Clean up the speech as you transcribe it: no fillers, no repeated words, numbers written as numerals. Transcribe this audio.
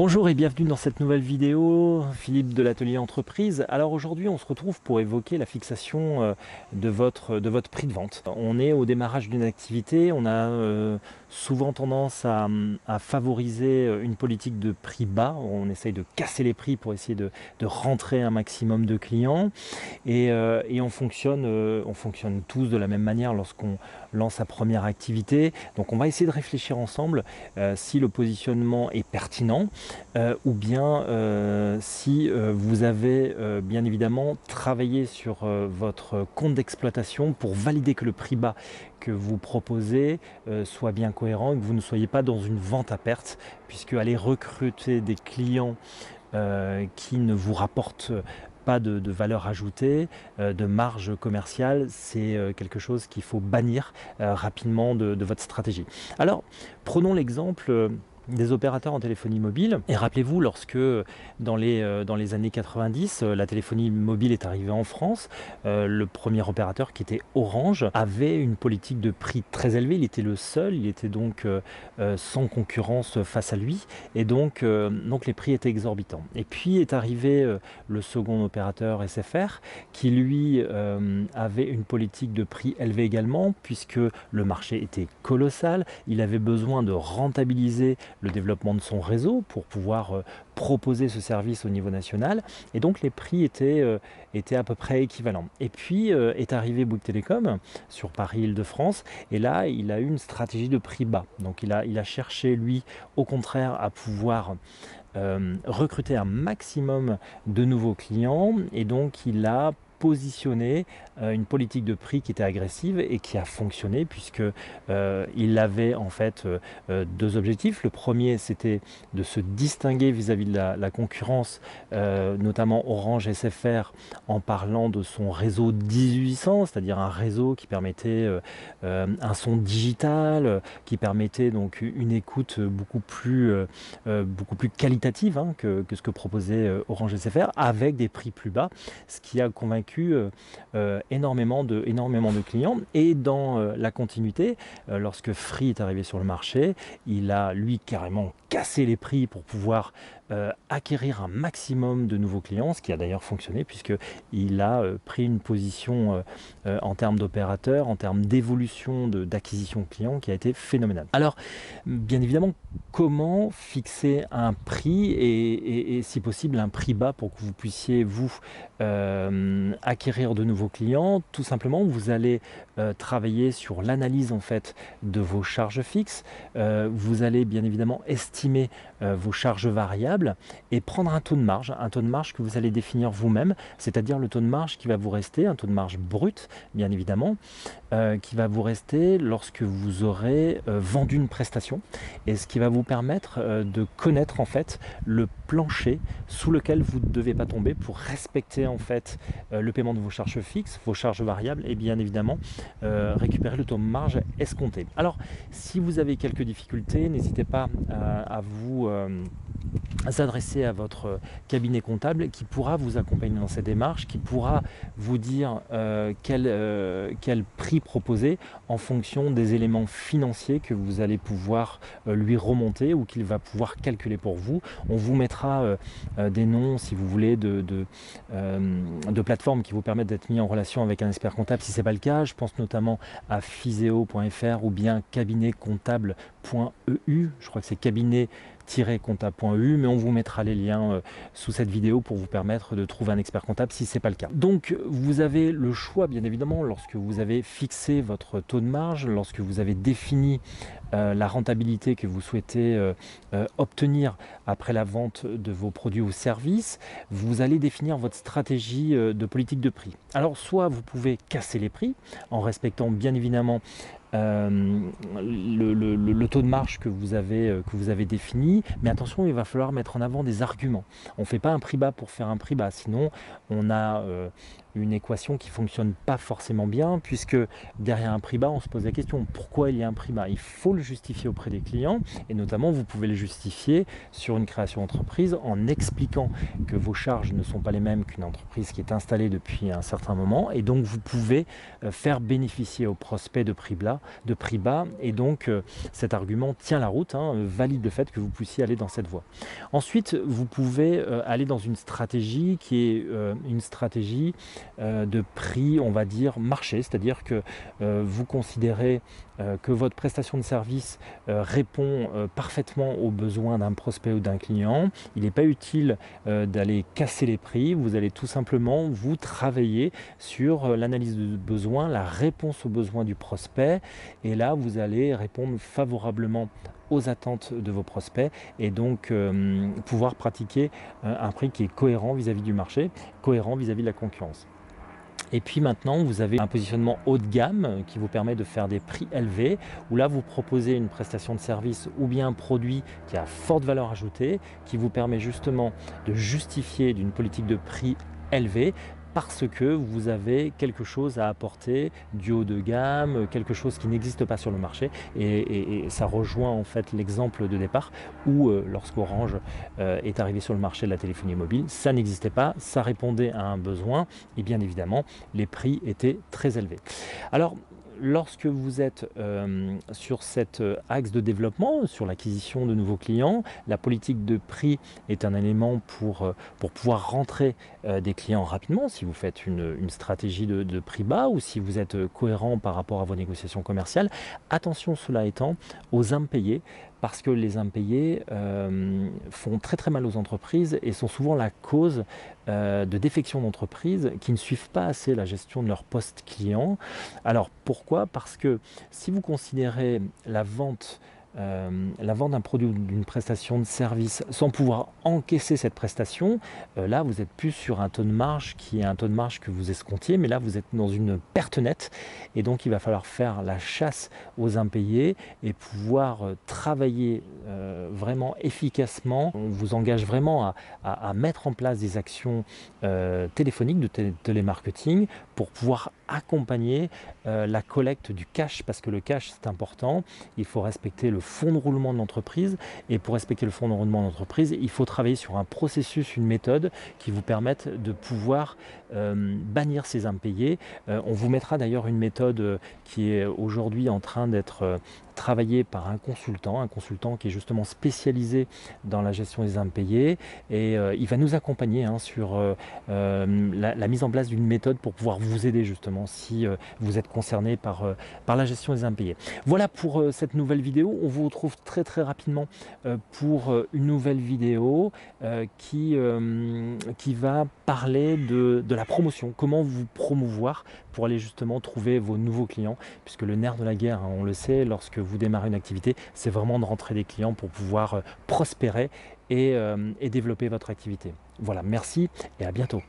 Bonjour et bienvenue dans cette nouvelle vidéo, Philippe de l'Atelier Entreprise. Alors aujourd'hui on se retrouve pour évoquer la fixation de votre prix de vente. On est au démarrage d'une activité, on a souvent tendance à favoriser une politique de prix bas, on essaye de casser les prix pour essayer de rentrer un maximum de clients et on fonctionne tous de la même manière lorsqu'on lance sa première activité. Donc on va essayer de réfléchir ensemble si le positionnement est pertinent. Ou bien si vous avez bien évidemment travaillé sur votre compte d'exploitation pour valider que le prix bas que vous proposez soit bien cohérent et que vous ne soyez pas dans une vente à perte, puisque aller recruter des clients qui ne vous rapportent pas de valeur ajoutée, de marge commerciale, c'est quelque chose qu'il faut bannir rapidement de votre stratégie. Alors, prenons l'exemple des opérateurs en téléphonie mobile. Et rappelez-vous, lorsque dans les années 90, la téléphonie mobile est arrivée en France, le premier opérateur qui était Orange avait une politique de prix très élevée. Il était le seul, il était donc sans concurrence face à lui. Et donc les prix étaient exorbitants. Et puis est arrivé le second opérateur SFR qui lui avait une politique de prix élevée également, puisque le marché était colossal. Il avait besoin de rentabiliser le développement de son réseau pour pouvoir proposer ce service au niveau national, et donc les prix étaient à peu près équivalents. Et puis est arrivé Bouygues Telecom sur Paris-Île-de-France, et là il a eu une stratégie de prix bas. Donc il a cherché lui au contraire à pouvoir recruter un maximum de nouveaux clients, et donc il a positionner une politique de prix qui était agressive et qui a fonctionné, puisque il avait en fait deux objectifs. Le premier, c'était de se distinguer vis-à-vis de la concurrence, notamment Orange SFR, en parlant de son réseau 1800, c'est-à-dire un réseau qui permettait un son digital, qui permettait donc une écoute beaucoup plus qualitative que ce que proposait Orange SFR, avec des prix plus bas, ce qui a convaincu énormément de clients. Et dans la continuité, lorsque Free est arrivé sur le marché, il a lui carrément cassé les prix pour pouvoir acquérir un maximum de nouveaux clients, ce qui a d'ailleurs fonctionné, puisqu'il a pris une position en termes d'opérateurs, en termes d'évolution d'acquisition de clients, qui a été phénoménale. Alors, bien évidemment, comment fixer un prix et si possible un prix bas pour que vous puissiez vous acquérir de nouveaux clients? Tout simplement, vous allez travailler sur l'analyse en fait de vos charges fixes. Vous allez bien évidemment estimer vos charges variables et prendre un taux de marge que vous allez définir vous-même, c'est-à-dire le taux de marge qui va vous rester, un taux de marge brut bien évidemment, qui va vous rester lorsque vous aurez vendu une prestation, et ce qui va vous permettre de connaître en fait le plancher sous lequel vous ne devez pas tomber pour respecter en fait le paiement de vos charges fixes, vos charges variables, et bien évidemment récupérer le taux de marge escompté. Alors si vous avez quelques difficultés, n'hésitez pas à vous s'adresser à votre cabinet comptable qui pourra vous accompagner dans cette démarche, qui pourra vous dire quel prix proposer en fonction des éléments financiers que vous allez pouvoir lui remonter ou qu'il va pouvoir calculer pour vous. On vous mettra des noms, si vous voulez, de plateformes qui vous permettent d'être mis en relation avec un expert comptable si ce n'est pas le cas. Je pense notamment à Fiseo.fr ou bien cabinetcomptable.eu. Je crois que c'est cabinet-comptable.eu, mais on vous mettra les liens sous cette vidéo pour vous permettre de trouver un expert comptable si ce n'est pas le cas. Donc vous avez le choix bien évidemment lorsque vous avez fixé votre taux de marge, lorsque vous avez défini la rentabilité que vous souhaitez obtenir après la vente de vos produits ou services. Vous allez définir votre stratégie de politique de prix. Alors soit vous pouvez casser les prix en respectant bien évidemment le taux de marge que vous avez défini, mais attention, il va falloir mettre en avant des arguments. On ne fait pas un prix bas pour faire un prix bas, sinon on a une équation qui ne fonctionne pas forcément bien, puisque derrière un prix bas, on se pose la question, pourquoi il y a un prix bas? Il faut le justifier auprès des clients, et notamment vous pouvez le justifier sur une création d'entreprise en expliquant que vos charges ne sont pas les mêmes qu'une entreprise qui est installée depuis un certain moment, et donc vous pouvez faire bénéficier aux prospects de prix bas, et donc cet argument tient la route, valide le fait que vous puissiez aller dans cette voie. Ensuite, vous pouvez aller dans une stratégie qui est une stratégie de prix, on va dire, marché, c'est-à-dire que vous considérez que votre prestation de service répond parfaitement aux besoins d'un prospect ou d'un client. Il n'est pas utile d'aller casser les prix, vous allez tout simplement vous travailler sur l'analyse de besoins, la réponse aux besoins du prospect, et là vous allez répondre favorablement aux attentes de vos prospects et donc pouvoir pratiquer un prix qui est cohérent vis-à-vis du marché, cohérent vis-à-vis de la concurrence. Et puis maintenant, vous avez un positionnement haut de gamme qui vous permet de faire des prix élevés, où là, vous proposez une prestation de service ou bien un produit qui a forte valeur ajoutée, qui vous permet justement de justifier d'une politique de prix élevée, parce que vous avez quelque chose à apporter du haut de gamme, quelque chose qui n'existe pas sur le marché, et ça rejoint en fait l'exemple de départ où lorsqu'Orange est arrivé sur le marché de la téléphonie mobile, ça n'existait pas, ça répondait à un besoin, et bien évidemment les prix étaient très élevés. Alors lorsque vous êtes sur cet axe de développement, sur l'acquisition de nouveaux clients, la politique de prix est un élément pour pouvoir rentrer des clients rapidement, si vous faites une stratégie de prix bas ou si vous êtes cohérent par rapport à vos négociations commerciales. Attention, cela étant, aux impayés, parce que les impayés font très très mal aux entreprises et sont souvent la cause de défections d'entreprises qui ne suivent pas assez la gestion de leur poste client. Alors pourquoi? Parce que si vous considérez la vente d'un produit ou d'une prestation de service sans pouvoir encaisser cette prestation, là vous êtes plus sur un taux de marge qui est un taux de marge que vous escomptiez, mais là vous êtes dans une perte nette et donc il va falloir faire la chasse aux impayés et pouvoir travailler vraiment efficacement. On vous engage vraiment à mettre en place des actions téléphoniques de télémarketing pour pouvoir accompagner la collecte du cash, parce que le cash c'est important, il faut respecter le fonds de roulement de l'entreprise, et pour respecter le fonds de roulement de l'entreprise, il faut travailler sur un processus, une méthode qui vous permette de pouvoir bannir ces impayés. On vous mettra d'ailleurs une méthode qui est aujourd'hui en train d'être travaillée par un consultant qui est justement spécialisé dans la gestion des impayés, et il va nous accompagner sur la mise en place d'une méthode pour pouvoir vous aider justement si vous êtes concerné par la gestion des impayés. Voilà pour cette nouvelle vidéo. On vous retrouve très très rapidement pour une nouvelle vidéo qui va parler de la promotion, comment vous promouvoir pour aller justement trouver vos nouveaux clients, puisque le nerf de la guerre, on le sait, lorsque vous démarrez une activité, c'est vraiment de rentrer des clients pour pouvoir prospérer et développer votre activité. Voilà, merci et à bientôt.